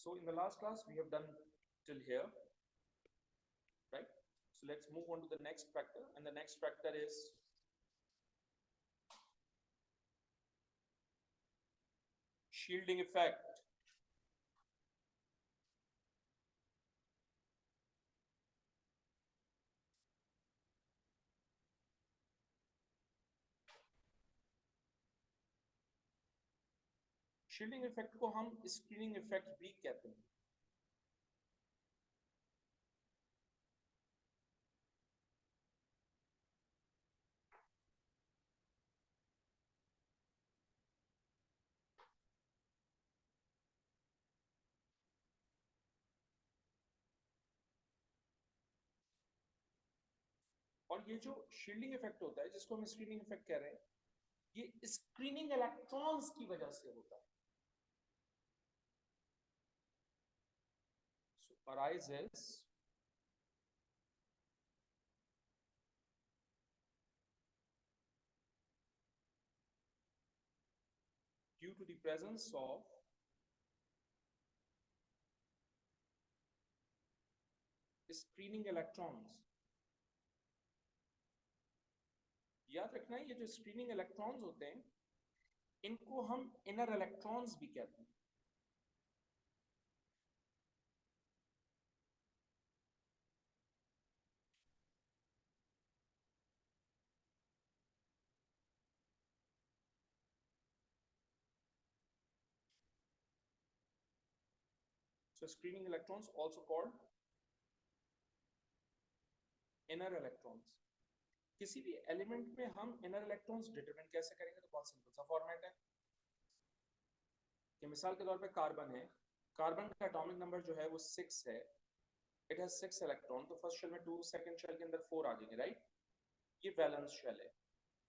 So in the last class, we have done till here, right? So let's move on to the next factor, and the next factor is shielding effect. Shielding effect को हम screening effect भी कहते हैं. और ये जो shielding effect होता है, जिसको हम स्क्रीनिंग इफेक्ट कह रहे हैं, ये स्क्रीनिंग इलेक्ट्रॉन्स की वजह से होता है. So arises due to the presence of screening electrons. याद रखना है, ये जो स्क्रीनिंग इलेक्ट्रॉन्स होते हैं, इनको हम इनर इलेक्ट्रॉन्स भी कहते हैं. So screening electrons also called inner electrons. किसी भी एलिमेंट में हम इनर इलेक्ट्रॉन्स डिटरमिन कैसे करेंगे? तो बहुत सिंपल सा फॉर्मेट है कि मिसाल के तौर पे कार्बन है, कार्बन का एटॉमिक नंबर जो है वो 6 है, इट हैज 6 इलेक्ट्रॉन. तो फर्स्ट शेल में 2, सेकंड शेल के अंदर 4 आ जाएंगे, राइट? ये वैलेंस शेल है.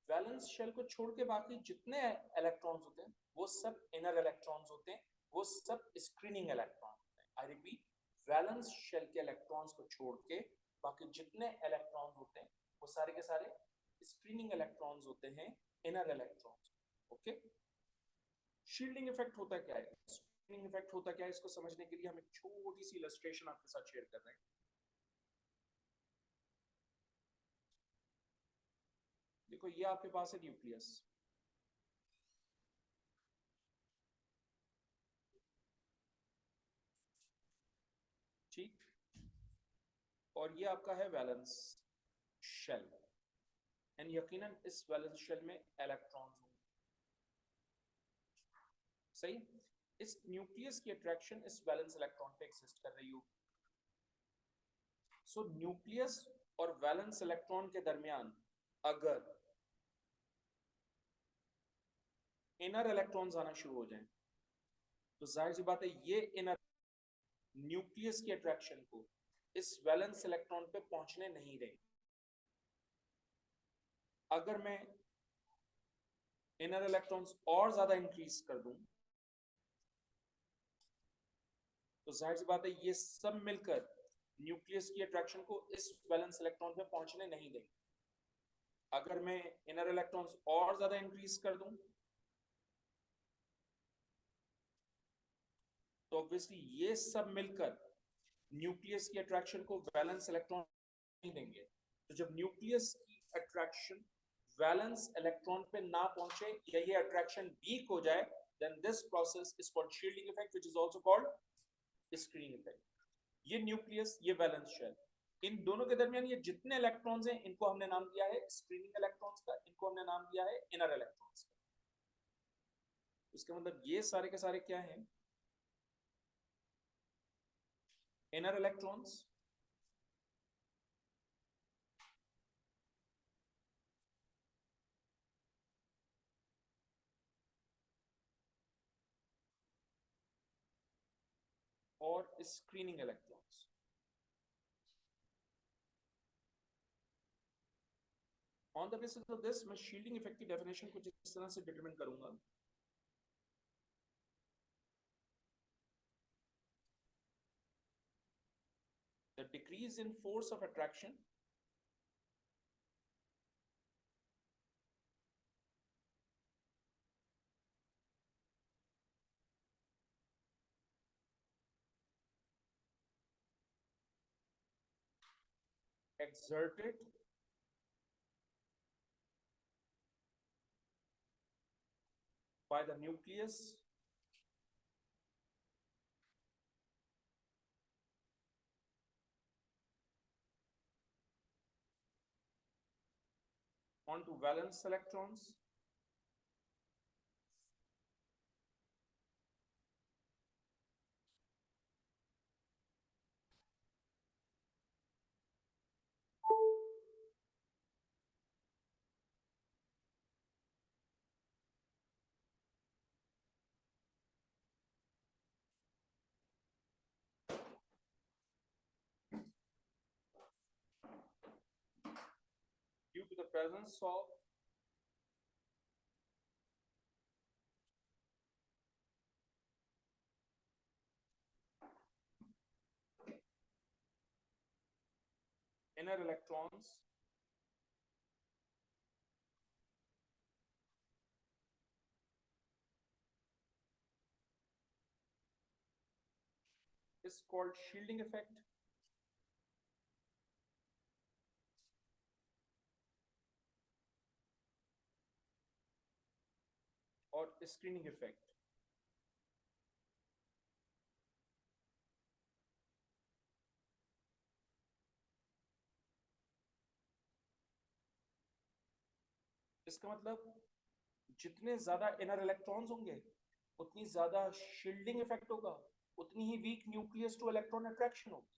वैलेंस शेल को छोड़ के बाकी जितने इलेक्ट्रॉन्स होते हैं वो सब इनर इलेक्ट्रॉन्स होते हैं, वो सब स्क्रीनिंग इलेक्ट्रॉन होते हैं. आई रिपीट, वैलेंस शेल के इलेक्ट्रॉन्स को छोड़ के बाकी जितने इलेक्ट्रॉन्स होते हैं वो सारे के सारे स्क्रीनिंग इलेक्ट्रॉन्स होते हैं, inner electrons. Okay. Shielding effect होता क्या है? स्क्रीनिंग इफेक्ट होता क्या है, इसको समझने के लिए हम एक छोटी सी इलस्ट्रेशन आपके साथ शेयर कर रहे हैं. देखो, ये आपके पास है न्यूक्लियस. ठीक. और ये आपका है वैलेंस शेल, एंड यकीनन इस वैलेंस शेल में इलेक्ट्रॉन्स होंगे. सही. इस न्यूक्लियस की अट्रैक्शन इस वैलेंस इलेक्ट्रॉन पे एग्जिस्ट कर रही हो. सो न्यूक्लियस और वैलेंस इलेक्ट्रॉन के दरमियान अगर इनर इलेक्ट्रॉन्स आना शुरू हो जाएं, तो जाहिर सी बात है ये इनर न्यूक्लियस की अट्रैक्शन को इस वैलेंस इलेक्ट्रॉन पे पहुंचने नहीं देंगे. अगर मैं इनर इलेक्ट्रॉन्स और ज्यादा इंक्रीज कर दूं, तो जाहिर सी बात है ये सब मिलकर न्यूक्लियस की अट्रैक्शन को इस वैलेंस इलेक्ट्रॉन पे पहुंचने नहीं देंगे. अगर मैं इनर इलेक्ट्रॉन्स और ज्यादा इंक्रीज कर दूं, तो ऑब्वियसली ये सब मिलकर न्यूक्लियस की अट्रैक्शन को वैलेंस इलेक्ट्रॉन नहीं देंगे. तो जब न्यूक्लियस की अट्रैक्शन वैलेंस इलेक्ट्रॉन पे ना पहुंचे या ये अट्रैक्शन वीक हो जाए, then this process is called shielding effect, which is also called screening effect. ये न्यूक्लियस, ये वैलेंस शेल, इन दोनों के दरमियान ये जितने इलेक्ट्रॉन्स हैं, इनको हमने नाम दिया है स्क्रीनिंग इलेक्ट्रॉन्स का, इनको हमने नाम दिया है इनर इलेक्ट्रॉन्स का. इसका मतलब ये सारे के सारे क्या हैं? इनर इलेक्ट्रॉन्स और screening electrons. On the basis of this मैं शील्डिंग इफेक्ट की डेफिनेशन कुछ इस तरह से डिटरमिन करूंगा. The decrease in force of attraction exerted by the nucleus onto valence electrons due to the presence of inner electrons is called shielding effect or screening effect. इसका मतलब जितने ज्यादा इनर इलेक्ट्रॉन्स होंगे उतनी ज्यादा शील्डिंग इफेक्ट होगा, उतनी ही weak nucleus to electron attraction होगी.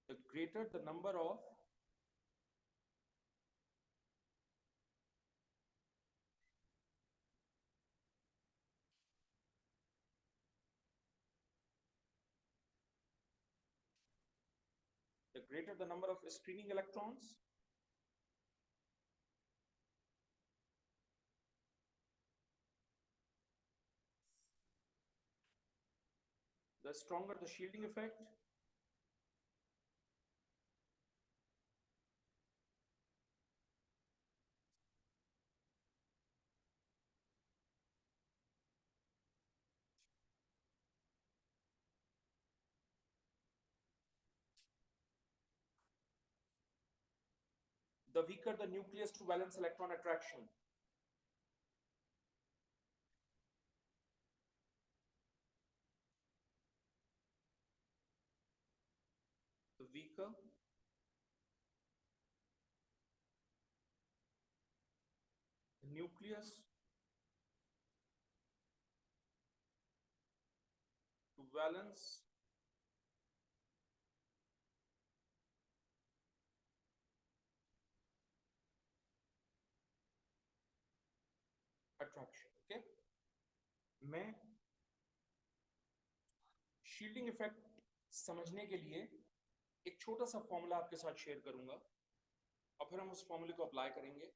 The greater the number of screening electrons, the stronger the shielding effect. The weaker the nucleus to valence electron attraction. The weaker the nucleus to valence attraction. Okay, मैं shielding effect समझने के लिए एक छोटा सा formula आपके साथ share करूंगा और फिर हम उस फॉर्मूले को अप्लाई करेंगे.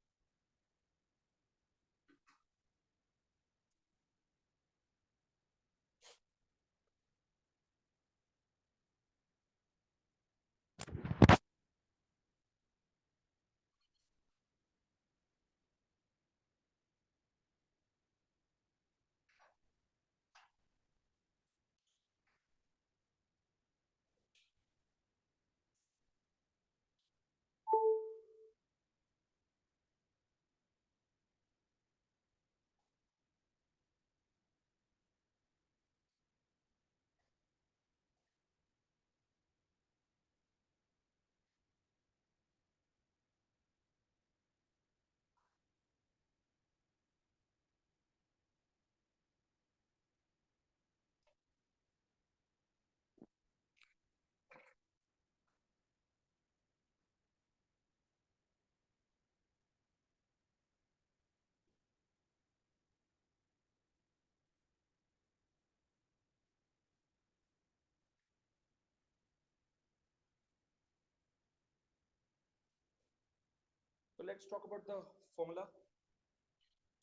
So let's talk about the formula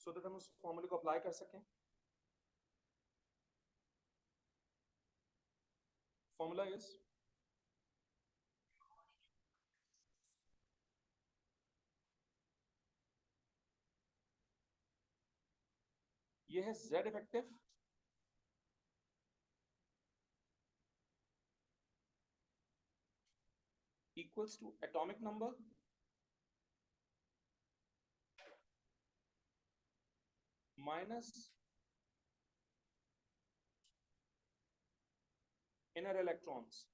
so that हम उस फॉर्मूले को अप्लाई कर सकें. फॉर्मूला इज ये है Z effective equals to atomic number minus inner electrons.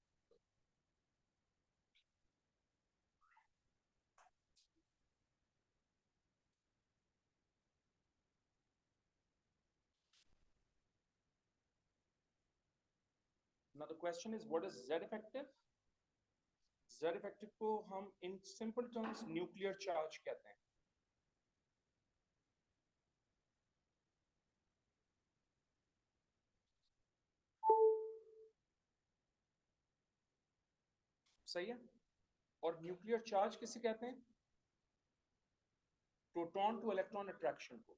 Now the question is, what is Z effective? Z effective को हम in simple terms nuclear charge कहते हैं. सही है. और न्यूक्लियर चार्ज किसे कहते हैं? प्रोटॉन टू इलेक्ट्रॉन अट्रैक्शन को.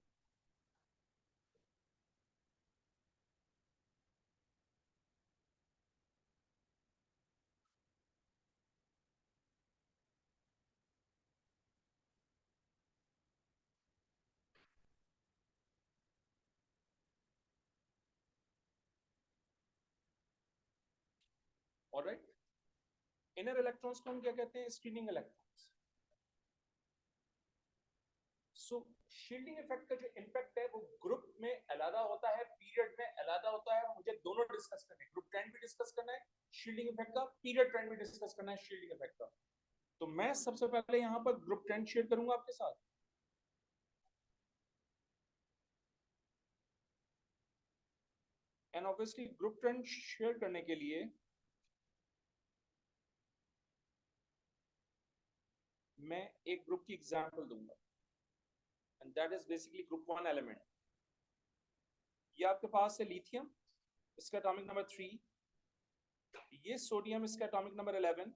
ऑलराइट. इनर इलेक्ट्रॉन्स को हम क्या कहते हैं? Screening electrons. So shielding effect का जो इंपैक्ट है वो ग्रुप में अलग होता है, पीरियड में अलग होता है. मुझे दोनों डिस्कस करने हैं. ग्रुप ट्रेंड भी डिस्कस करना है शील्डिंग इफेक्ट का, पीरियड ट्रेंड भी डिस्कस करना है शील्डिंग इफेक्ट का. तो मैं सबसे पहले यहाँ पर ग्रुप ट्रेंड शेयर करूंगा आपके साथ. And obviously group trend share करने के लिए मैं एक ग्रुप की एग्जांपल दूंगा, and that is basically group 1 element. ये आपके पास है लिथियम, इसका एटॉमिक नंबर 3. ये सोडियम, इसका एटॉमिक नंबर 11.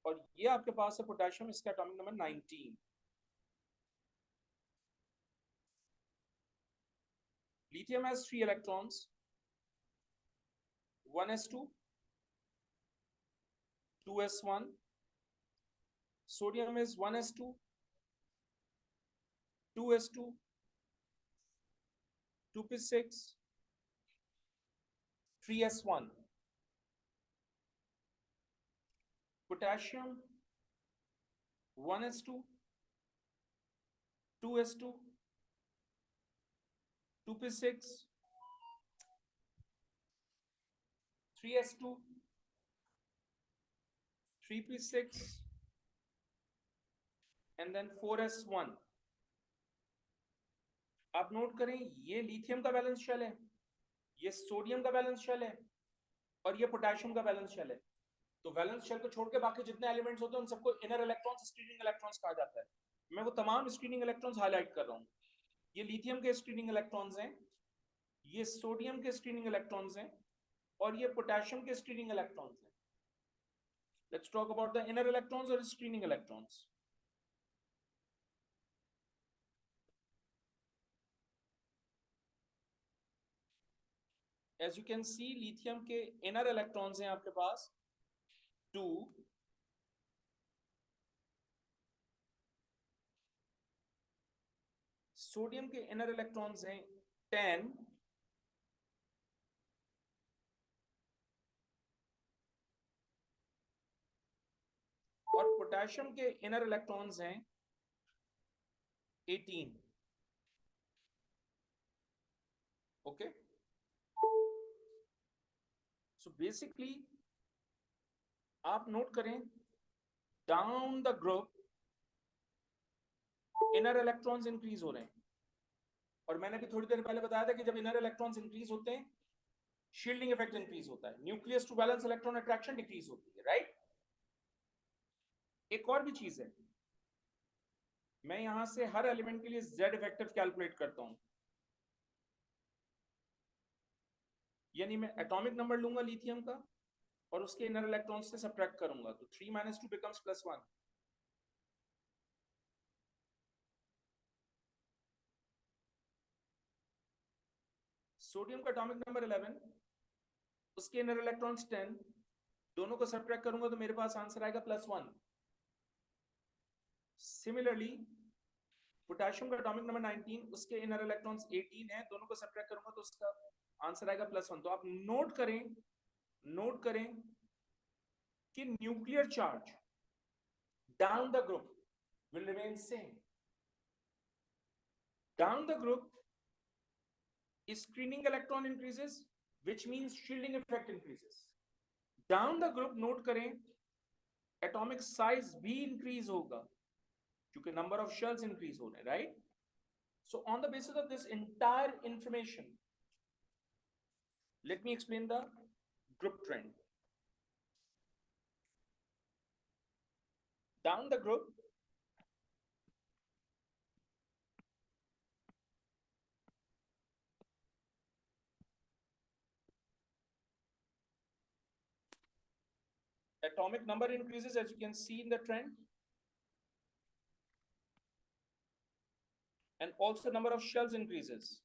और ये आपके पास है पोटेशियम, इसका atomic number 19. Lithium has 3 electrons, 1s2, 2s1. Sodium is 1s2, 2s2, 2p6, 3s1. Potassium 1s2, 2s2, 2p6, 3s2, 3p6 and then 4s1. आप नोट करें, ये लिथियम का बैलेंस शेल है, ये सोडियम का बैलेंस शेल है और ये पोटेशियम का बैलेंस शेल है. तो बैलेंस शेल को छोड़ के बाकी जितने एलिमेंट्स होते हैं उन सबको इनर इलेक्ट्रॉन्स, स्क्रीनिंग इलेक्ट्रॉन्स कहा जाता है. मैं वो तमाम स्क्रीनिंग इलेक्ट्रॉन्स हाईलाइट कर रहा हूं. ये लिथियम के स्क्रीनिंग इलेक्ट्रॉन्स हैं, ये सोडियम के स्क्रीनिंग इलेक्ट्रॉन्स हैं और ये पोटेशियम के स्क्रीनिंग इलेक्ट्रॉन्स हैं. Let's talk about the inner electrons और screening electrons. As you can see, lithium के इनर इलेक्ट्रॉन्स हैं आपके पास 2, सोडियम के इनर इलेक्ट्रॉन्स हैं 10, और पोटेशियम के इनर इलेक्ट्रॉन्स हैं 18. ओके. सो बेसिकली आप नोट करें, down the group inner electrons increase हो रहे हैं. और मैंने भी थोड़ी देर पहले बताया था कि जब इनर इलेक्ट्रॉन्स इंक्रीज होते हैं शील्डिंग इफेक्ट इंक्रीज होता है, nucleus to balance electron attraction decrease होती है. राइट. एक और भी चीज है, मैं यहां से हर एलिमेंट के लिए Z इफेक्टिव कैलकुलेट करता हूं. यानी मैं एटॉमिक नंबर लूंगा लिथियम का और उसके इनर इलेक्ट्रॉन्स से सब्ट्रैक्ट करूंगा, तो 3 - 2 becomes +1. सोडियम का एटॉमिक नंबर 11, उसके इनर इलेक्ट्रॉन्स 10, दोनों को सब्ट्रैक्ट करूंगा तो मेरे पास आंसर आएगा +1. सिमिलरली पोटेशियम का एटॉमिक नंबर 19, उसके इनर इलेक्ट्रॉन्स 18 है, दोनों को सब्ट्रैक्ट करूंगा तो उसका आंसर आएगा +1. तो आप नोट करें कि nuclear charge down the group will remain same. Down the group, screening electron increases, which means shielding effect increases. Down the group, note करें, atomic size भी increase होगा क्योंकि number of shells increase हो रहे, right? So on the basis of this entire information, let me explain the group trend. Down the group, atomic number increases, as you can see in the trend, and also number of shells increases.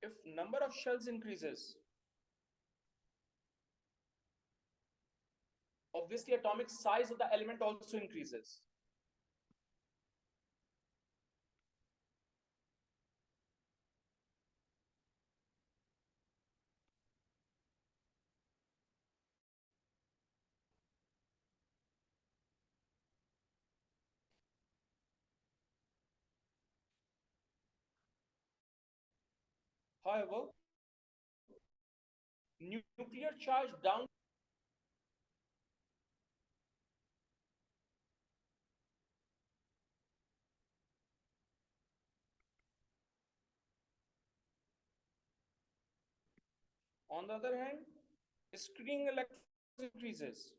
If number of shells increases, obviously atomic size of the element also increases. However, nuclear charge down on the other hand, screening electrons increases.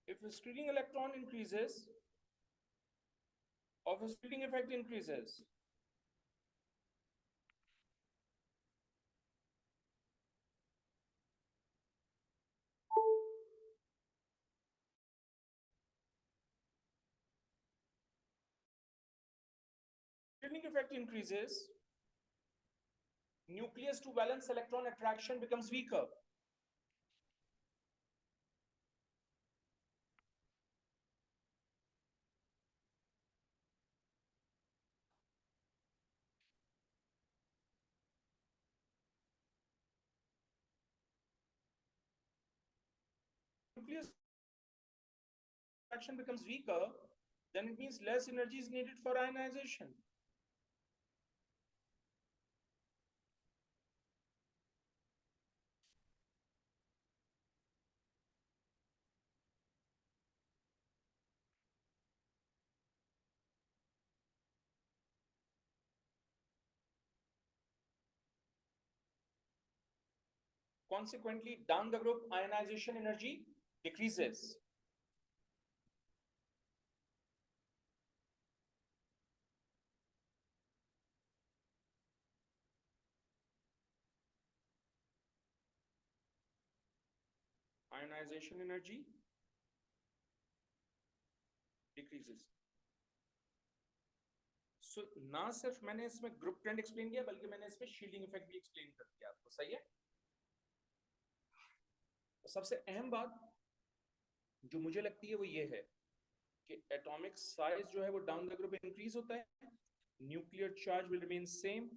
If a screening electron increases, or a shielding effect increases, shielding effect increases, nucleus to valence electron attraction becomes weaker. Nucleus attraction becomes weaker, then it means less energy is needed for ionization. Consequently, down the group, ionization energy decreases. Ionization energy decreases. So ना सिर्फ मैंने इसमें group trend explain किया बल्कि मैंने इसमें shielding effect भी explain कर दिया आपको, सही है? सबसे अहम बात जो मुझे लगती है वो ये है कि एटॉमिक साइज जो है वो डाउन द ग्रुप इंक्रीज होता है, nuclear charge will remain same,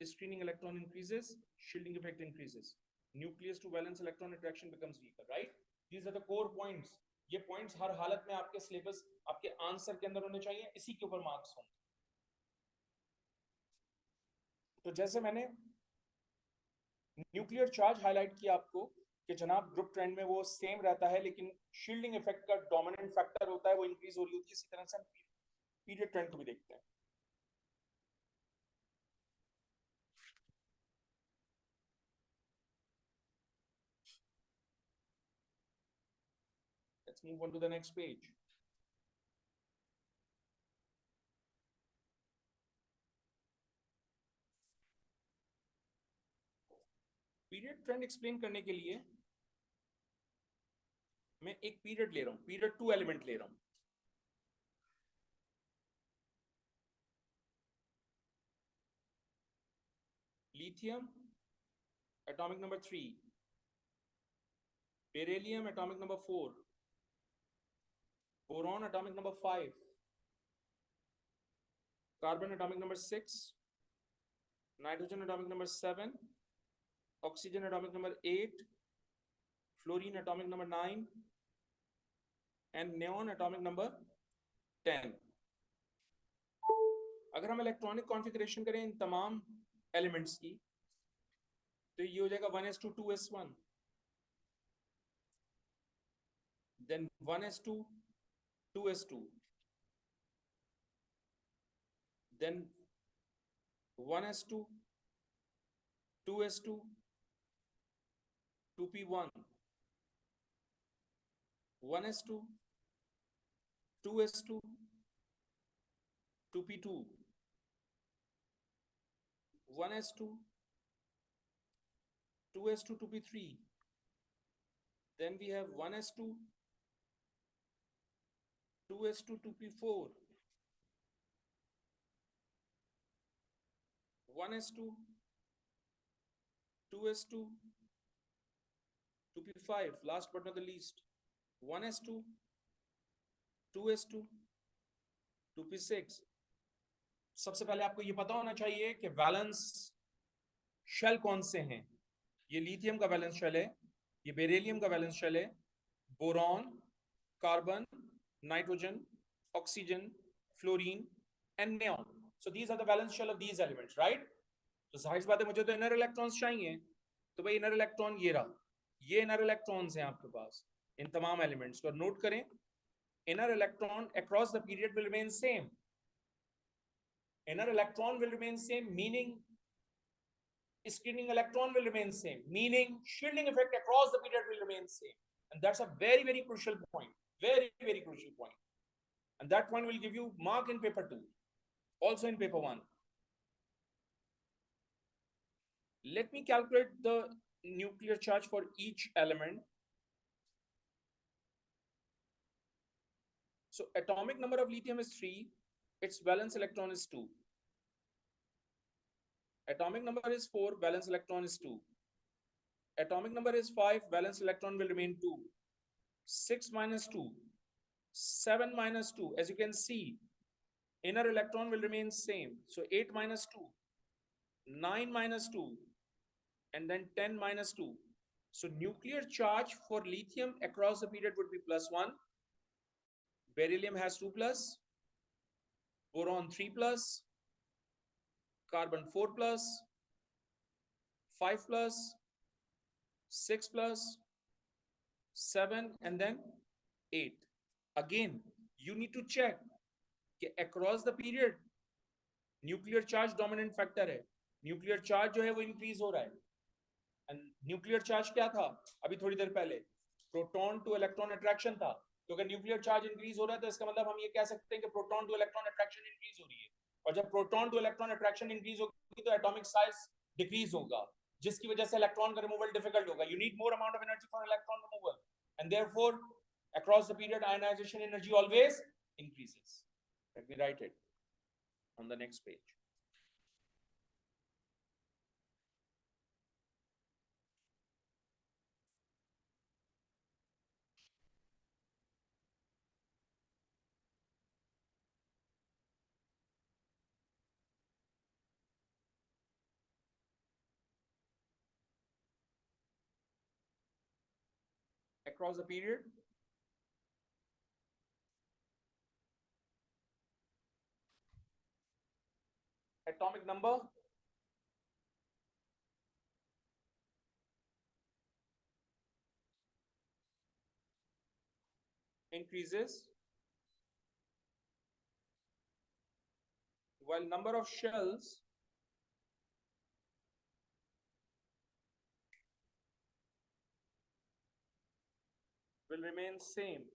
screening electron increases, shielding effect increases, nucleus to valence electron attraction becomes weaker, right? These are the core points. ये पॉइंट्स हर हालत में आपके सिलेबस, आपके आंसर के अंदर होने चाहिए, इसी के ऊपर मार्क्स होंगे. तो जैसे मैंने न्यूक्लियर चार्ज हाईलाइट किया आपको कि जनाब ग्रुप ट्रेंड में वो सेम रहता है लेकिन शील्डिंग इफेक्ट का डोमिनेंट फैक्टर होता है, वो इंक्रीज हो रही होती है. इसी तरह से हम पीरियड ट्रेंड को भी देखते हैं. Let's move on to the next page. Period trend explain करने के लिए मैं एक पीरियड ले रहा हूं, पीरियड 2 एलिमेंट ले रहा हूं. Lithium atomic number 3, beryllium atomic number 4, boron atomic number 5, carbon atomic number 6, nitrogen atomic number 7, oxygen atomic number 8, fluorine atomic number 9, and neon atomic number 10. अगर हम इलेक्ट्रॉनिक कॉन्फ़िगरेशन करें इन तमाम एलिमेंट्स की तो ये हो जाएगा 1s2 2s1, then 1s2 2s2, then 1s2 2s2 2p1, 1s2 2s2 2p2, 1s2 2s2 2p3, then we have 1s2 2s2 2p4, 1s2 2s2 2p5, last but not the least 1s2 2s2 2p6. सबसे पहले आपको ये पता होना चाहिए कि valence shell कौन से हैं. ये लिथियम का वैलेंस शेल है, ये बेरिलियम का वैलेंस शेल है, boron, carbon, nitrogen, oxygen, fluorine and neon. So these are the valence shell of these elements, right. तो जाहिर सी बात है मुझे तो इनर इलेक्ट्रॉन्स चाहिए, तो भाई इनर इलेक्ट्रॉन ये रहा, ये इनर इलेक्ट्रॉन्स हैं आपके पास इन तमाम एलिमेंट्स को. नोट करें, inner electron across the period will remain same. Inner electron will remain same, meaning screening electron will remain same, meaning shielding effect across the period will remain same. And that's a very, very crucial point. Very, very crucial point. And that point will give you mark in paper 2, also in paper 1. Let me calculate the nuclear charge for each element. So atomic number of lithium is 3, its valence electron is 2. Atomic number is 4, valence electron is 2. Atomic number is 5, valence electron will remain 2. 6 minus 2, 7 minus 2, as you can see, inner electron will remain same. So 8 minus 2, 9 minus 2, and then 10 minus 2. So nuclear charge for lithium across the period would be +1. Beryllium has 2 plus, boron 3 plus, carbon 4 plus, 5 plus, 6 plus, 7, and then 8. Again, you need to check कि across the period nuclear charge dominant factor है, nuclear charge जो है वो increase हो रहा है. And nuclear charge क्या था अभी थोड़ी देर पहले? प्रोटॉन टू इलेक्ट्रॉन अट्रैक्शन था. तो अगर न्यूक्लियर चार्ज इंक्रीज हो रहा है तो इसका मतलब हम ये कह सकते हैं कि proton to electron attraction increase हो रही है. और जब proton to electron attraction increase होगी तो एटॉमिक साइज डिक्रीज होगा, जिसकी वजह से इलेक्ट्रॉन का रिमूवल डिफिकल्ट होगा. You need more amount of energy for electron removal, and therefore across the period ionization energy always increases. Let me write it on the next page. Across the period, atomic number increases while number of shells will remain same.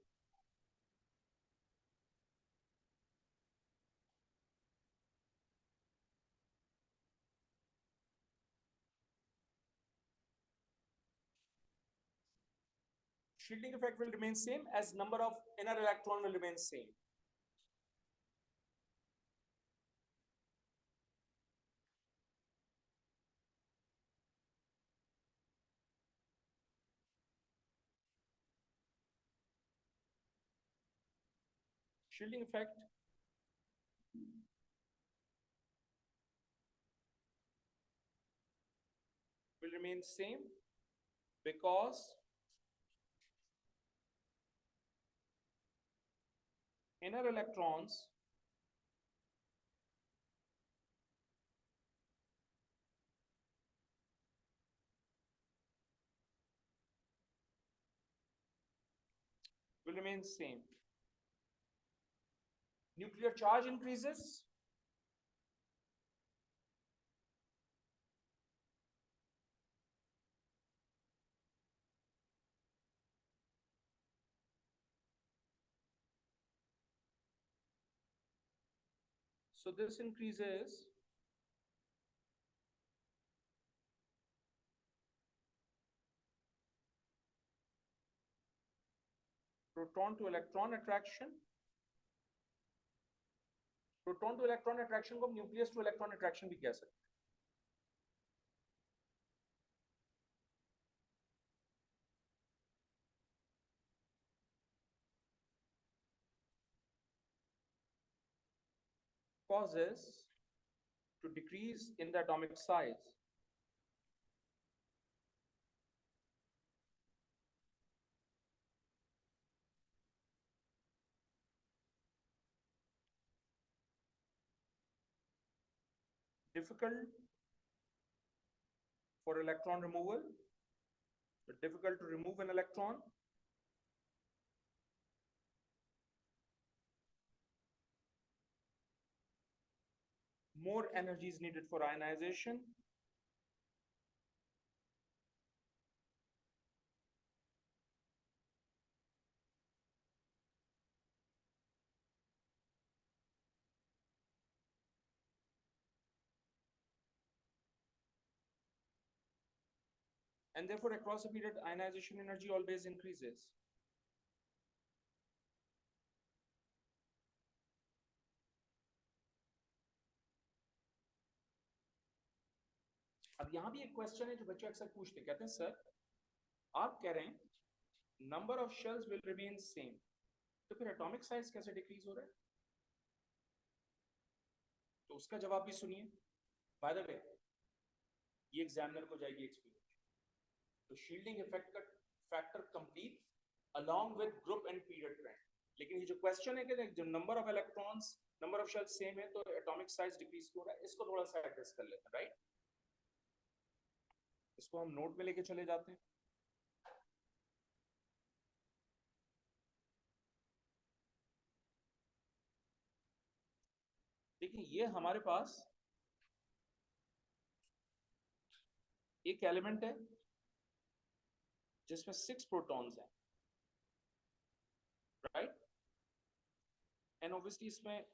Shielding effect will remain same as number of inner electron will remain same. shielding effect will remain same because inner electrons will remain same. Nuclear charge increases, so this increases proton to electron attraction. Proton to electron attraction को हम nucleus to electron attraction भी कह सकते हैं. Causes to decrease in the atomic size. Difficult for electron removal, but difficult to remove an electron. More energy is needed for ionization. And therefore, across a period, ionization energy always increases. अब यहां भी एक question है जो बच्चे अक्सर पूछते, कहते हैं सर आप कह रहे हैं number of shells will remain same, तो फिर एटॉमिक साइज कैसे डिक्रीज हो रहा है? तो उसका जवाब भी सुनिए. बाय द वे ये एग्जामिनर को जाएगी एक्सपीरियंस. तो शील्डिंग इफेक्ट का factor complete along with group and period trend. लेकिन ये जो क्वेश्चन है कि जो number of electrons number of shells same है तो एटॉमिक साइज डिक्रीज हो रहा है, इसको थोड़ा सा एड्रेस कर लेते हैं. राइट, इसको हम नोट में लेके चले जाते हैं. देखिए ये हमारे पास एक एलिमेंट है जिसमें 6 प्रोटॉन्स हैं. राइट, एंड ऑब्वियसली इसमें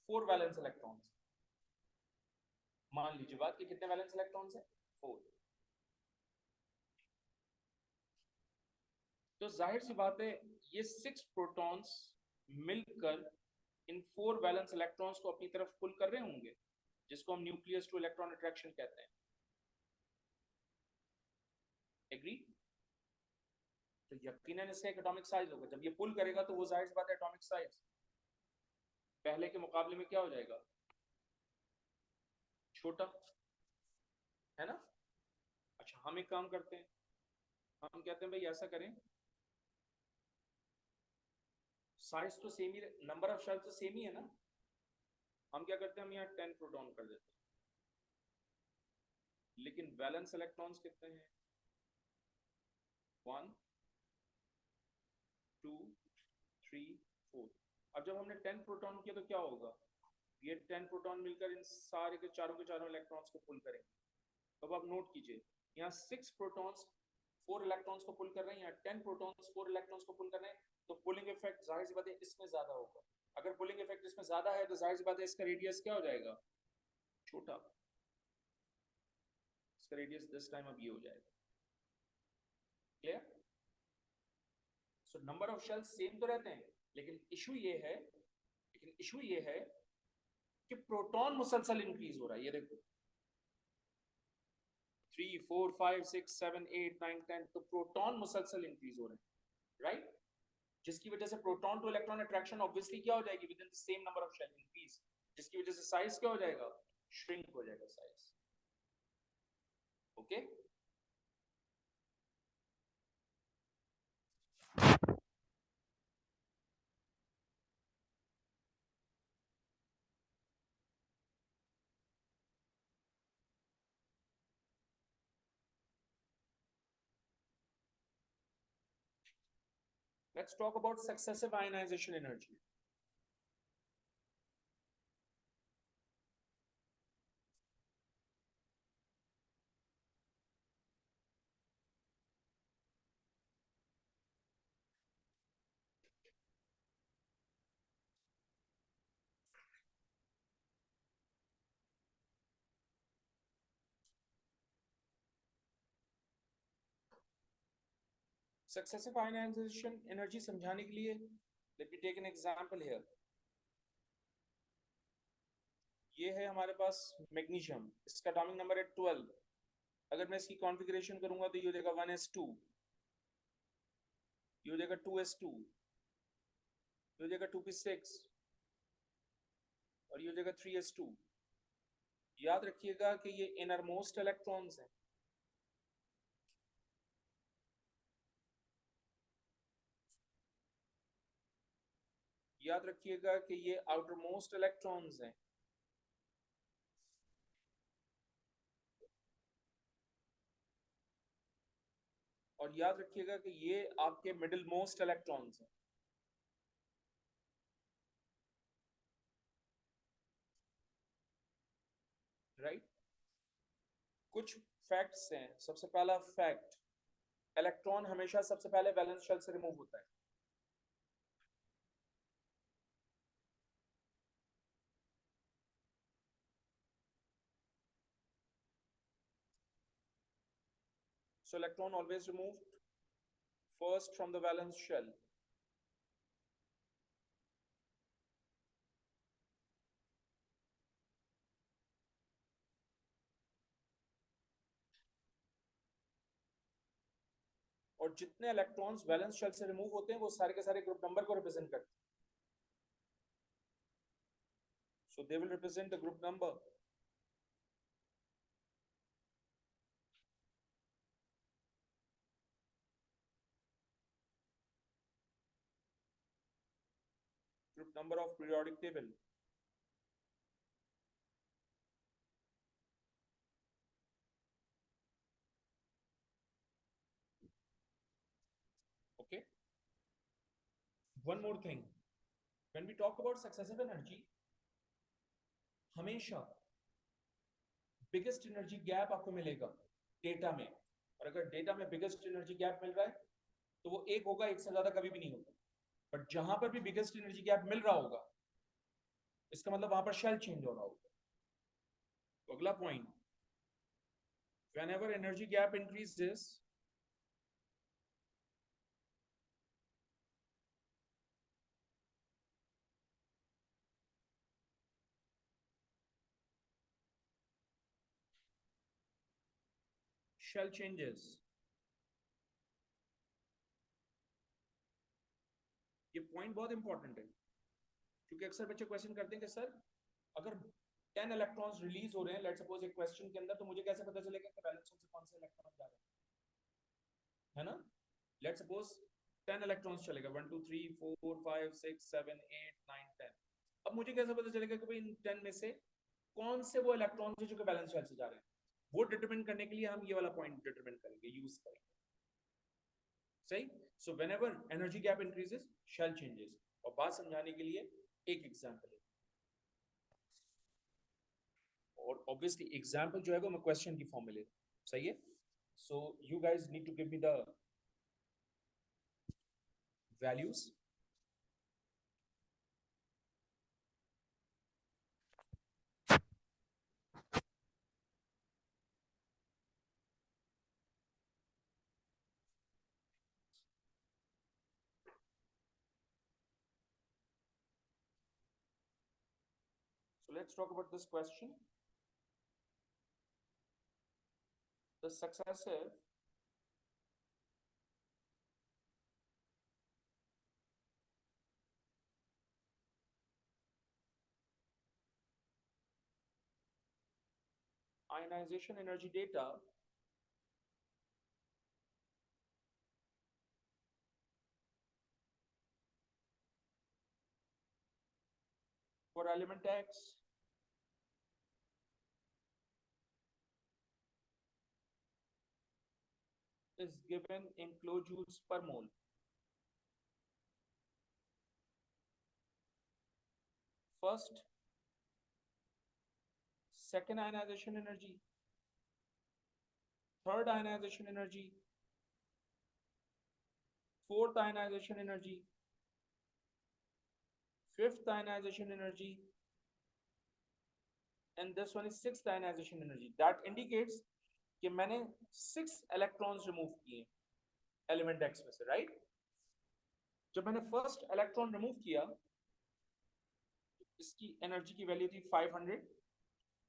4 वैलेंस इलेक्ट्रॉन्स. मान लीजिए बात कि कितने वैलेंस इलेक्ट्रॉन्स हैं? 4. तो जाहिर सी बात है ये 6 प्रोटॉन्स मिलकर इन 4 वैलेंस इलेक्ट्रॉन्स को अपनी तरफ पुल कर रहे होंगे, जिसको हम न्यूक्लियस टू इलेक्ट्रॉन अट्रैक्शन कहते हैं. एग्री? तो यकीनन इसका एक एटॉमिक साइज होगा. जब ये पुल करेगा तो वो जाहिर सी बात है एटॉमिक साइज पहले के मुकाबले में क्या हो जाएगा? छोटा, है ना? अच्छा, हम एक काम करते हैं, हम कहते हैं भाई ऐसा करें, साइज तो same he, number of shells तो सेम ही है ना. हम क्या करते हैं, हम यहाँ 10 प्रोटॉन कर देते हैं, लेकिन वैलेंस इलेक्ट्रॉन्स कितने हैं? 1 2 3 4. अब जब हमने 10 प्रोटॉन किया तो क्या होगा? ये 10 प्रोटॉन मिलकर इन सारे के चारों इलेक्ट्रॉन्स को पुल करेंगे. तो अब आप नोट कीजिए, यहाँ 6 प्रोटॉन्स 4 इलेक्ट्रॉन्स को पुल कर रहे हैं, यहाँ 10 प्रोटॉन्स 4 इलेक्ट्रॉन्स को पुल कर रहे हैं. तो पुलिंग इफेक्ट जाहिर सी बात है इसमें ज्यादा होगा. अगर पुलिंग इफेक्ट इसमें ज्यादा है तो जाहिर सी बात है इसका रेडियस क्या हो जाएगा? छोटा. इसका रेडियस दिस टाइम अब ये हो जाएगा. Clear? So number of shells same तो रहते हैं, लेकिन इशू ये है कि प्रोटॉन मुसलसल इंक्रीज हो रहा है. ये देखो 3 4 5 6 7 8 9 10, तो प्रोटॉन मुसलसल इंक्रीज हो रहे हैं. राइट, जिसकी वजह से proton to electron attraction obviously क्या हो जाएगी, with in the same number of shell increase, जिसकी वजह से साइज क्या हो जाएगा, श्रिंक हो जाएगा size. Okay let's talk about successive ionization energy. Successive ionization energy समझाने के लिए let me take an example here. ये है हमारे पास मैग्नीशियम, इसका एटॉमिक नंबर है 12। अगर मैं इसकी कॉन्फ़िगरेशन करूंगा तो ये हो जाएगा 1s2, ये हो जाएगा 2s2, ये हो जाएगा 2p6 और ये हो जाएगा 3s2। याद रखिएगा कि ये इनरमोस्ट इलेक्ट्रॉन्स हैं, याद रखिएगा कि ये आउटरमोस्ट इलेक्ट्रॉन्स हैं, और याद रखिएगा कि ये आपके मिडिल मोस्ट इलेक्ट्रॉन्स हैं। राइट कुछ फैक्ट्स हैं। सबसे पहला फैक्ट, इलेक्ट्रॉन हमेशा सबसे पहले वैलेंस शेल से रिमूव होता है। So electron always removed first from the valence shell. और जितने इलेक्ट्रॉन्स वैलेंस शेल से रिमूव होते हैं वो सारे के सारे ग्रुप नंबर को रिप्रेजेंट करते हैं। So they will represent the group number. Group number of periodic table. Okay. One more thing. When we talk about successive energy, हमेशा बिगेस्ट एनर्जी गैप आपको मिलेगा डेटा में, और अगर डेटा में बिगेस्ट एनर्जी गैप मिल रहा है तो वो एक होगा, एक से ज्यादा कभी भी नहीं होगा। बट जहां पर भी बिगेस्ट एनर्जी गैप मिल रहा होगा इसका मतलब वहां पर शेल चेंज हो रहा होगा। तो अगला point, whenever energy gap increases, shell changes। ये पॉइंट बहुत इंपॉर्टेंट है क्योंकि अक्सर बच्चे क्वेश्चन करते हैं कि सर अगर 10 इलेक्ट्रॉन्स रिलीज हो रहे हैं लेट्स सपोज एक क्वेश्चन के अंदर, तो मुझे कैसे पता चलेगा कि वैलेंस शेल से कौन से इलेक्ट्रॉन जा रहे हैं, है ना। लेट्स सपोज 10 इलेक्ट्रॉन्स चलेगा, 1 2 3 4 5 6 7 8 9 10। अब मुझे कैसे पता चलेगा कि भाई इन 10 में से कौन से वो इलेक्ट्रॉन्स हैं जो कि वैलेंस शेल से जा रहे हैं। वो डिटरमिन करने के लिए हम ये वाला पॉइंट डिटरमिन करेंगे, यूज करेंगे। सही। So whenever energy gap increases shell changes. और बात समझाने के लिए एक एग्जांपल है, और ऑब्वियसली एग्जांपल जो है वो मैं क्वेश्चन की फॉर्म में ले रहा हूं। सही है। So you guys need to give me the values. So let's talk about this question. The successive ionization energy data for element X is given in kilojoules per mole. First, second ionization energy, third ionization energy, fourth ionization energy, fifth ionization energy, and this one is sixth ionization energy. That indicates कि मैंने 6 electrons remove किए element X में से, right? जब मैंने first electron remove किया, इसकी energy की वैल्यू थी 500.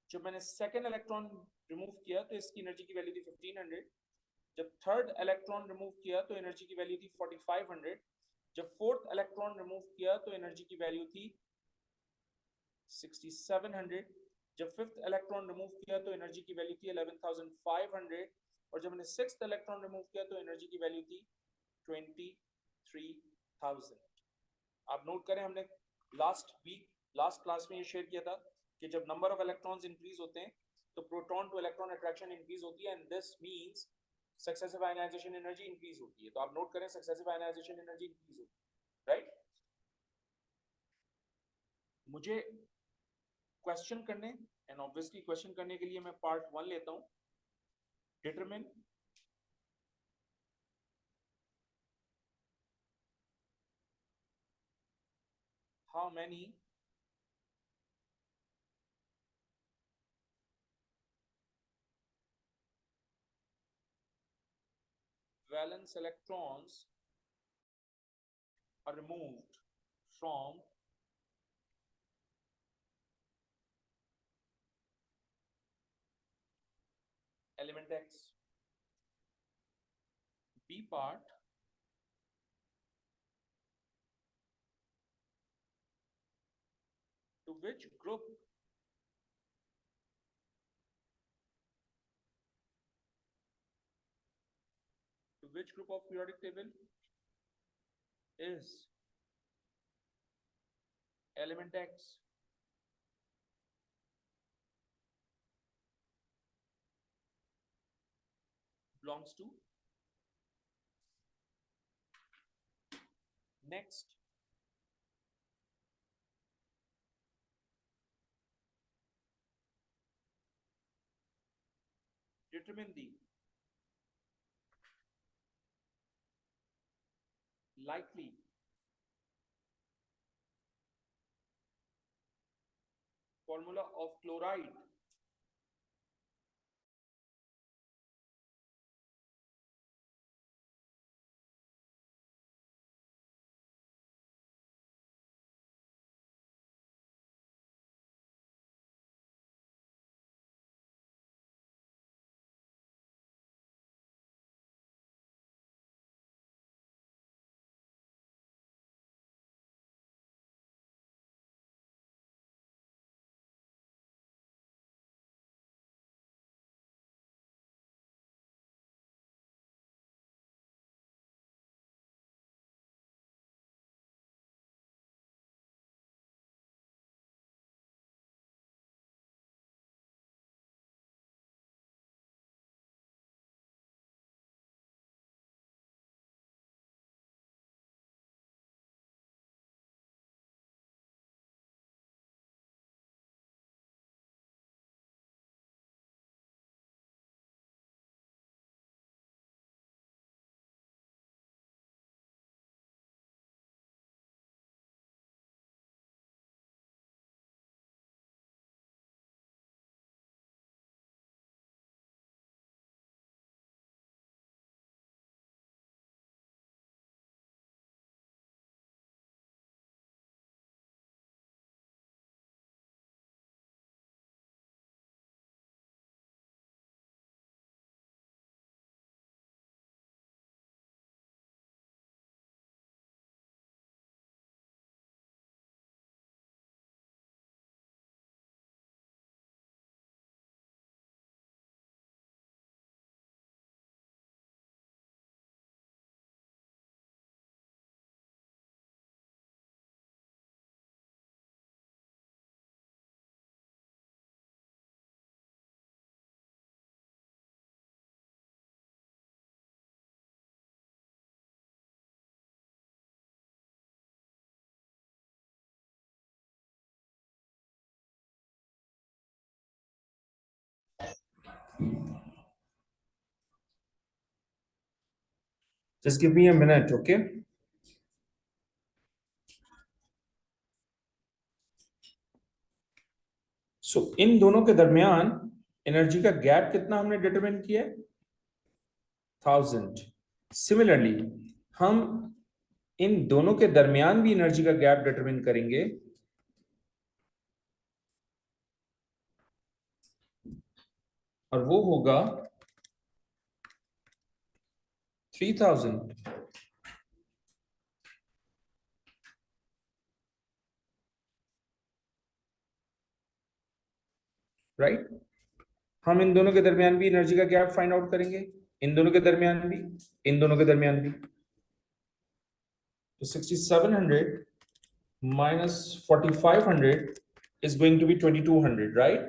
जब मैंने second electron remove किया तो इसकी एनर्जी की वैल्यू थी 1500. जब थर्ड इलेक्ट्रॉन रिमूव किया तो एनर्जी की वैल्यू थी 4500. जब फोर्थ इलेक्ट्रॉन रिमूव किया तो एनर्जी की वैल्यू थी 6700. जब फिफ्थ इलेक्ट्रॉन रिमूव किया तो एनर्जी की वैल्यू थी 11500. और जब मैंने सिक्स्थ इलेक्ट्रॉन रिमूव किया तो एनर्जी की वैल्यू थी 23000. आप नोट करें, हमने लास्ट क्लास में ये शेयर किया था कि जब नंबर ऑफ इलेक्ट्रॉन्स इंक्रीज होते हैं तो proton to electron attraction increase होती है, and this means successive ionization energy increase होती है. तो आप नोट करें सक्सेसिव आयनाइजेशन एनर्जी इंक्रीज होती है, राइट? मुझे क्वेश्चन करने, एंड ऑब्वियसली क्वेश्चन करने के लिए मैं पार्ट 1 लेता हूं. Determine how many valence electrons are removed from element X. B part, to which group of periodic table is element X belongs to. Next, determine the likely formula of chloride Just give me a minute, okay? सो इन दोनों के दरमियान energy का gap कितना हमने determine किया है? 1000. Similarly हम इन दोनों के दरमियान भी एनर्जी का गैप डिटरमाइन करेंगे, और वो होगा 3000. राइट? हम इन दोनों के दरमियान भी एनर्जी का गैप फाइंड आउट करेंगे, इन दोनों के दरमियान भी, इन दोनों के दरमियान भी. तो 6700 minus 4500 is going to be 2200, right?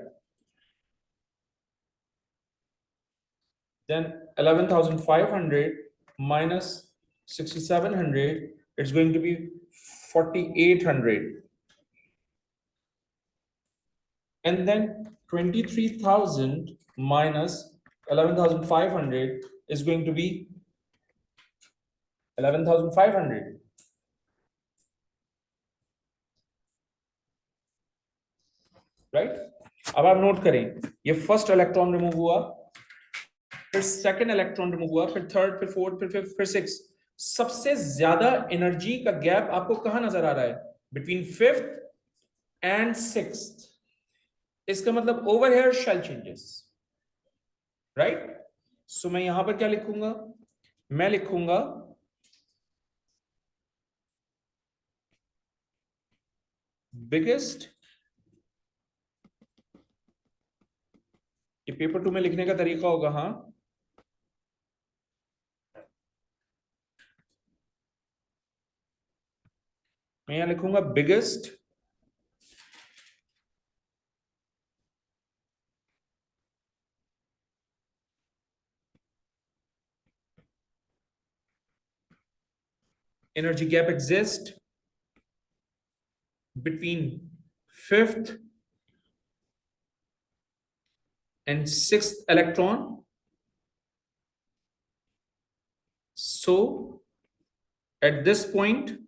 Then 11,500 minus 6,700, it's going to be 4,800. And then 23,000 minus 11,500 is going to be 11,500. Right? अब आप नोट करें, ये फर्स्ट इलेक्ट्रॉन रिमूव हुआ, फिर सेकंड इलेक्ट्रॉन रिमूव हुआ, फिर थर्ड, फिर फोर्थ, फिर फिफ्थ, फिर सिक्स. सबसे ज्यादा एनर्जी का गैप आपको कहां नजर आ रहा है? Between fifth and sixth. इसका मतलब over here shell changes. Right? So मैं यहां पर क्या लिखूंगा? मैं लिखूंगा बिगेस्ट. ये पेपर 2 में लिखने का तरीका होगा. हाँ, मैं यहां लिखूंगा biggest energy gap exists between fifth and sixth electron. So at this point,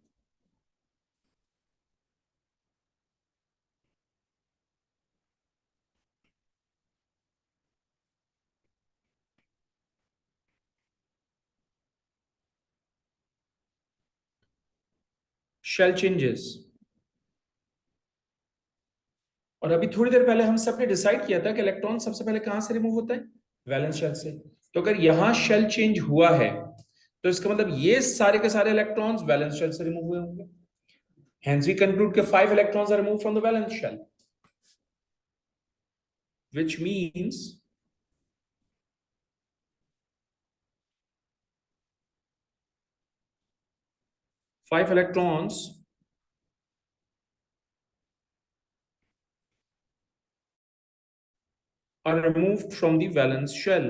shell changes. और अभी थोड़ी देर पहले हम सबने डिसाइड किया था कि इलेक्ट्रॉन सबसे पहले कहां से रिमूव होता है? वैलेंस शेल से. तो अगर यहां शेल चेंज हुआ है, तो इसका मतलब ये सारे के सारे इलेक्ट्रॉन्स वैलेंस शेल से रिमूव हुए होंगे. Hence we conclude that 5 electrons are removed from the valence shell, which means five electrons are removed from the valence shell.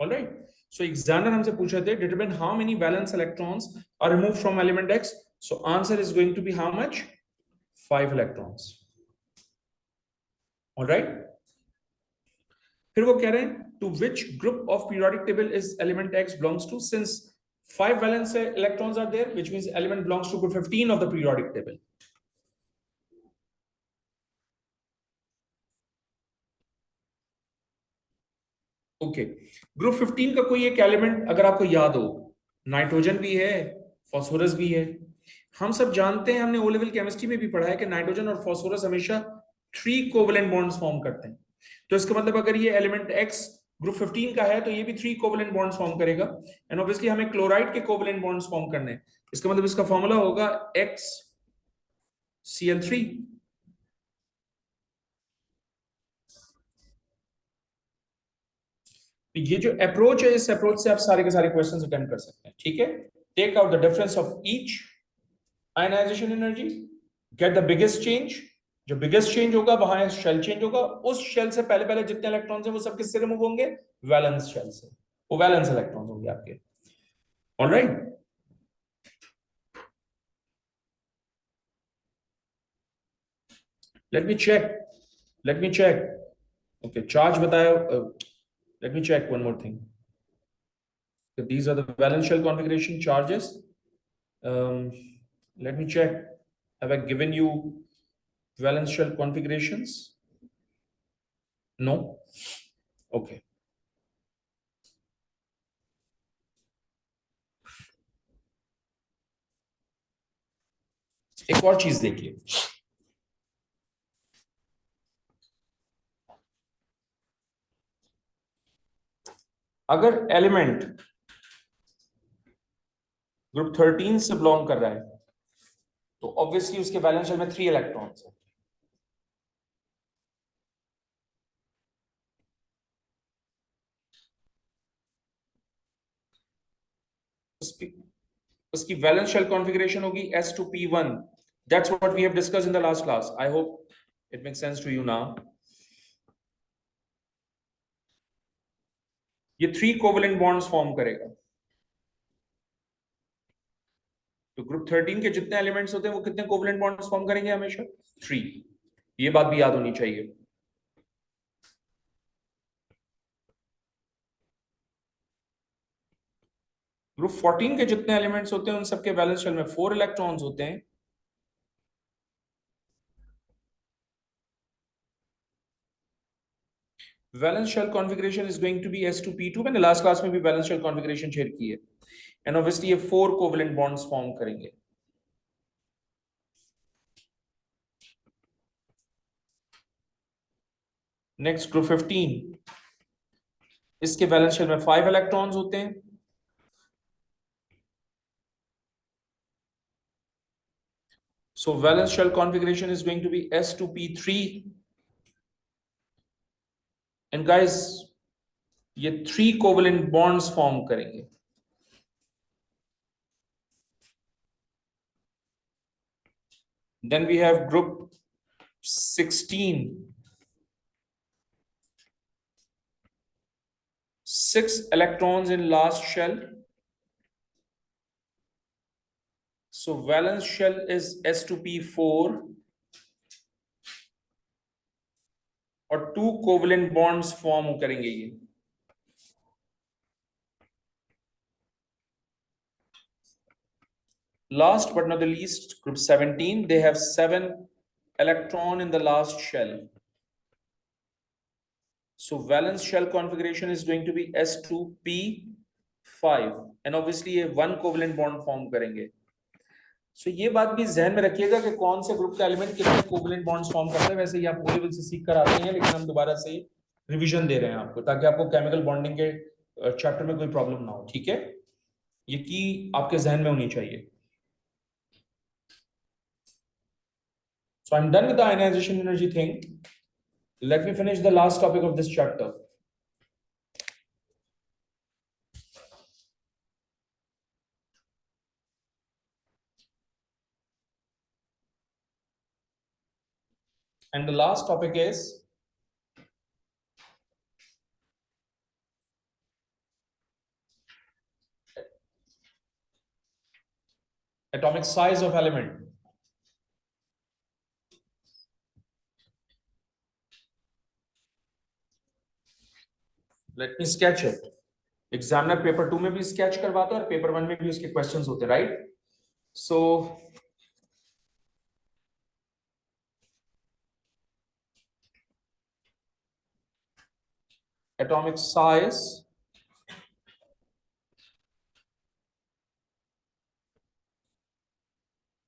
All right. So examiner हमसे पूछे थे determine how many valence electrons are removed from element X. So answer is going to be how much? 5 electrons. All right. फिर वो कह रहे हैं to which group of periodic table is element X belongs to? Since 5 valence electrons are there, which means element belongs to group 15 of the periodic table. Okay, group 15 का कोई एक element अगर आपको याद हो, नाइट्रोजन भी है, फास्फोरस भी है. हम सब जानते हैं, हमने ओ लेवल केमिस्ट्री में भी पढ़ा है कि नाइट्रोजन और फास्फोरस हमेशा 3 कोवेलेंट बॉन्ड्स फॉर्म करते हैं. तो इसका मतलब अगर ये एलिमेंट एक्स ग्रुप 15 का है, तो ये भी 3 कोवेलेंट बॉन्ड्स फॉर्म करेगा. एंड ऑब्वियसली हमें क्लोराइड के कोवेलेंट बॉन्ड्स फॉर्म करने हैं. इसका मतलब इसका फॉर्मूला होगा XCl3. ये जो अप्रोच है, इस अप्रोच से आप सारे के सारे क्वेश्चंस अटेम्प्ट कर सकते हैं. ठीक है? Take out the difference of each ionization energy, get the biggest change. जो बिगेस्ट चेंज होगा वहां शेल चेंज होगा. उस शेल से पहले पहले जितने इलेक्ट्रॉन्स हैं वो सब किससे रिमूव होंगे? वैलेंस शेल से. वो वैलेंस इलेक्ट्रॉन्स होंगे आपके. Alright. Let me check. Let me check. Okay, charge बताया. Let me check one more thing. So these are the valence shell configuration charges. Um, Let me check. Have I given you valence shell configurations? No. Okay. एक और चीज देखिए. अगर element group 13 से belong कर रहा है तो ऑब्वियसली उसके वैलेंस शेल में 3 इलेक्ट्रॉन्स है. उसकी वैलेंस शेल कॉन्फ़िगरेशन होगी S2P1. That's what we have discussed in the last class. I hope it makes sense to you now. ये 3 कोवेलेंट बॉन्ड्स फॉर्म करेगा. तो ग्रुप 13 के जितने एलिमेंट्स होते हैं वो कितने कोवेलेंट बॉन्ड्स फॉर्म करेंगे हमेशा? 3. ये बात भी याद होनी चाहिए. ग्रुप 14 के जितने एलिमेंट्स होते हैं उन सबके वैलेंस शेल में 4 इलेक्ट्रॉन्स होते हैं. Valence shell configuration is going to be S2P2. मैंने लास्ट क्लास में भी valence shell configuration शेयर की है. एंड ऑब्वियसली ये 4 कोवेलेंट बॉन्ड्स फॉर्म करेंगे. नेक्स्ट ग्रुप 15, इसके वैलेंस शेल में 5 इलेक्ट्रॉन्स होते हैं. So valence shell configuration is going to be S2P3. And guys, ये 3 कोवेलेंट बॉन्ड्स फॉर्म करेंगे. Then we have group 16. 6 electrons in last shell. So valence shell is S2P4 और 2 covalent bonds form करेंगे ये. Last but not the least, group 17, they have 7 electron in the last shell. So valence shell configuration is going to be S2P5 and obviously ये 1 covalent bond form करेंगे. So ये बात भी ध्यान में रखिएगा कि कौन से ग्रुप का एलिमेंट कितने कोवेलेंट बॉन्ड्स फॉर्म करते हैं. वैसे ये आप ओ लेवल से सीख कर आते हैं, लेकिन हम दोबारा से रिवीजन दे रहे हैं आपको ताकि आपको केमिकल बॉन्डिंग के चैप्टर में कोई प्रॉब्लम ना हो. ठीक है, ये की आपके जहन में होनी चाहिए. So I'm done with the ionization energy thing. Let me finish the last topic of this chapter. And the last topic is atomic size of element. Let me sketch it. Examiner paper 2 में भी sketch करवाता है और paper 1 में भी उसके questions होते हैं, right? So atomic size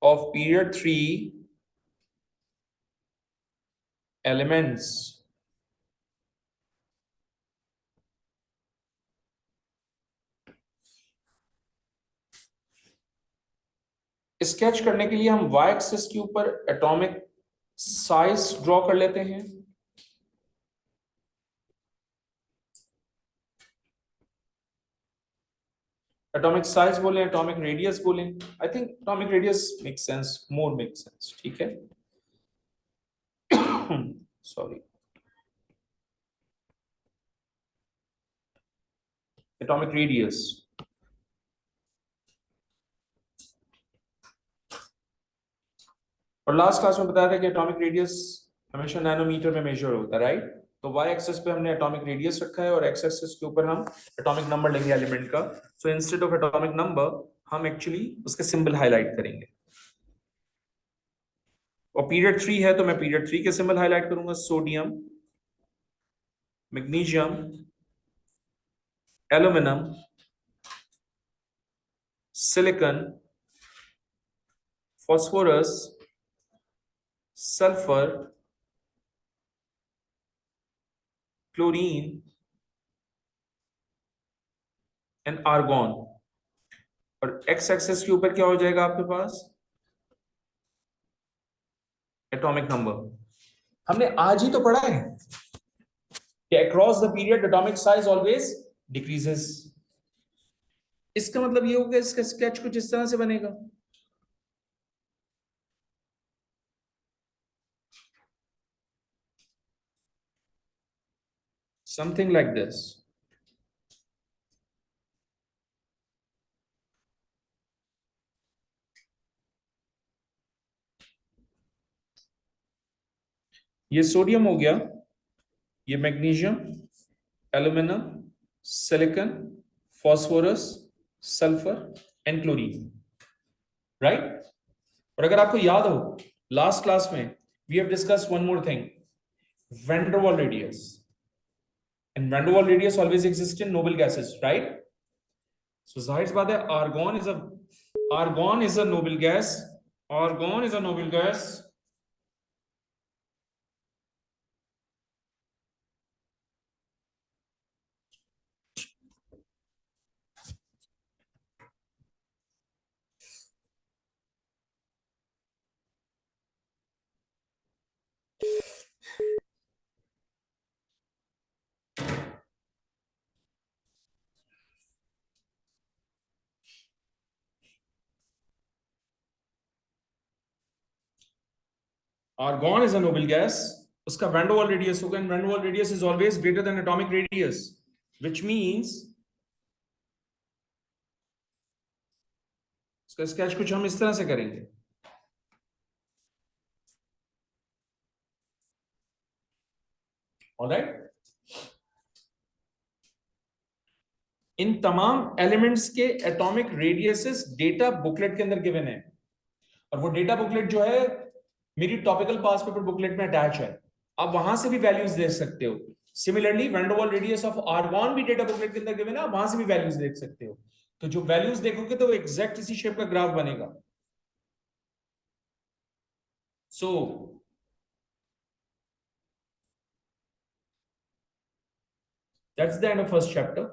of period 3 elements. Sketch करने के लिए हम y एक्सिस के ऊपर एटॉमिक साइज ड्रॉ कर लेते हैं. एटॉमिक साइज बोले, एटॉमिक रेडियस बोले. I think atomic radius make sense, more make sense. ठीक है, सॉरी, एटॉमिक रेडियस. और लास्ट क्लास में बताया था कि एटॉमिक रेडियस हमेशा नैनोमीटर में मेजर होता है, राइट? तो y एक्सिस पे हमने एटॉमिक रेडियस रखा है और x एक्सिस के ऊपर हम एटॉमिक नंबर लेंगे एलिमेंट का। So instead of atomic number हम एक्चुअली उसके सिंबल हाईलाइट करेंगे। और पीरियड 3 है तो मैं पीरियड 3 के सिंबल हाईलाइट करूंगा, sodium, magnesium, aluminium, silicon, phosphorus, sulphur, chlorine and argon. और एक्स एक्सिस के ऊपर क्या हो जाएगा आपके पास? Atomic number. हमने आज ही तो पढ़ा है कि across the period atomic size always decreases. इसका मतलब ये होगा इसका स्केच कुछ इस तरह से बनेगा। Something like this. ये सोडियम हो गया, ये magnesium, aluminium, silicon, phosphorus, sulphur and chlorine, right? और अगर आपको याद हो लास्ट क्लास में we have discussed one more thing, van der Waals radius. And van der Waals radius always exist in noble gases, right? So जाहिर सी बात है argon is a noble gas. Argon is a noble gas. Argon is a noble gas. उसका van der Waal radius होगा, and van der Waal radius is always greater than atomic radius, which means इसका sketch कुछ हम इस तरह से करेंगे। Alright? इन तमाम एलिमेंट्स के एटॉमिक रेडियसेस डेटा बुकलेट के अंदर गिवन है, और वो डेटा बुकलेट जो है मेरी टॉपिकल पास पेपर बुकलेट में अटैच है। आप वहां से भी वैल्यूज देख सकते हो। Similarly van der Waals radius of argon भी डेटा बुकलेट के अंदर गिवन है, आप वहां से भी वैल्यूज देख सकते हो। तो जो वैल्यूज देखोगे तो वो एग्जैक्ट इसी शेप का ग्राफ बनेगा। सो that's the end of first chapter.